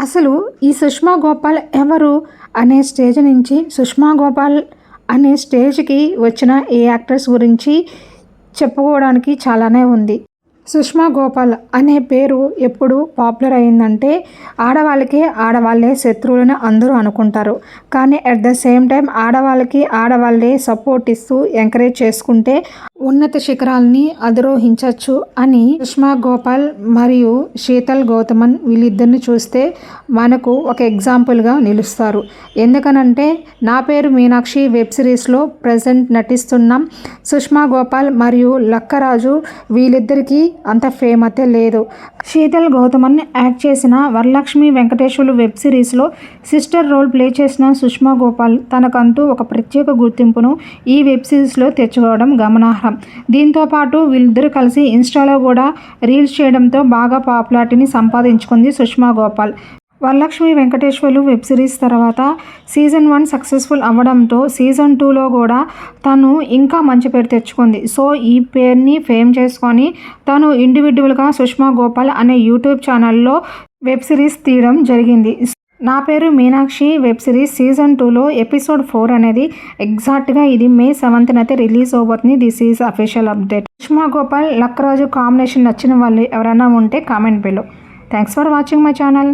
అసలు ఈ సుష్మా గోపాల్ ఎవరు అనే స్టేజ్ నుంచి సుష్మా గోపాల్ అనే స్టేజ్కి వచ్చిన ఈ యాక్ట్రెస్ గురించి చెప్పుకోవడానికి చాలానే ఉంది. సుష్మా గోపాల్ అనే పేరు ఎప్పుడు పాపులర్ అయిందంటే ఆడవాళ్ళకి ఆడవాళ్ళే శత్రువులని అందరూ అనుకుంటారు. కానీ అట్ ద సేమ్ టైం ఆడవాళ్ళకి ఆడవాళ్ళే సపోర్ట్ ఇస్తూ ఎంకరేజ్ చేసుకుంటే ఉన్నత శిఖరాలని అధిరోహించవచ్చు అని సుష్మా గోపాల్ మరియు శీతల్ గౌతమన్ వీళ్ళిద్దరిని చూస్తే మనకు ఒక ఎగ్జాంపుల్గా నిలుస్తారు. ఎందుకనంటే నా పేరు మీనాక్షి వెబ్ సిరీస్లో ప్రజెంట్ నటిస్తున్నాం. సుష్మా గోపాల్ మరియు లక్కరాజు వీళ్ళిద్దరికీ అంత ఫేమ్ అయితే లేదు. శీతల్ గౌతమన్ యాక్ట్ చేసిన వరలక్ష్మి వెంకటేశ్వర్లు వెబ్ సిరీస్లో సిస్టర్ రోల్ ప్లే చేసిన సుష్మా గోపాల్ తనకంటూ ఒక ప్రత్యేక గుర్తింపును ఈ వెబ్ సిరీస్లో తెచ్చుకోవడం గమనార్హం. దీంతో పాటు వీళ్ళిద్దరూ కలిసి ఇన్స్టాలో కూడా రీల్స్ చేయడంతో బాగా పాపులారిటీని సంపాదించుకుంది సుష్మా గోపాల్. వరలక్ష్మి వెంకటేశ్వర్లు వెబ్ సిరీస్ తర్వాత సీజన్ 1 సక్సెస్ఫుల్ అవ్వడంతో సీజన్ 2లో కూడా తను ఇంకా మంచి పేరు తెచ్చుకుంది. సో ఈ పేరుని ఫేమ్ చేసుకొని తను ఇండివిజువల్గా సుష్మా గోపాల్ అనే యూట్యూబ్ ఛానల్లో వెబ్ సిరీస్ తీయడం జరిగింది. నా పేరు మీనాక్షి వెబ్ సిరీస్ సీజన్ 2లో ఎపిసోడ్ 4 అనేది ఎగ్జాక్ట్గా ఇది May 7th అయితే రిలీజ్ అవబోతుంది. This is official update. Sushma Gopal Lakkaraju combination నచ్చిన వాళ్ళు ఎవరైనా ఉంటే comment below. Thanks for watching my channel.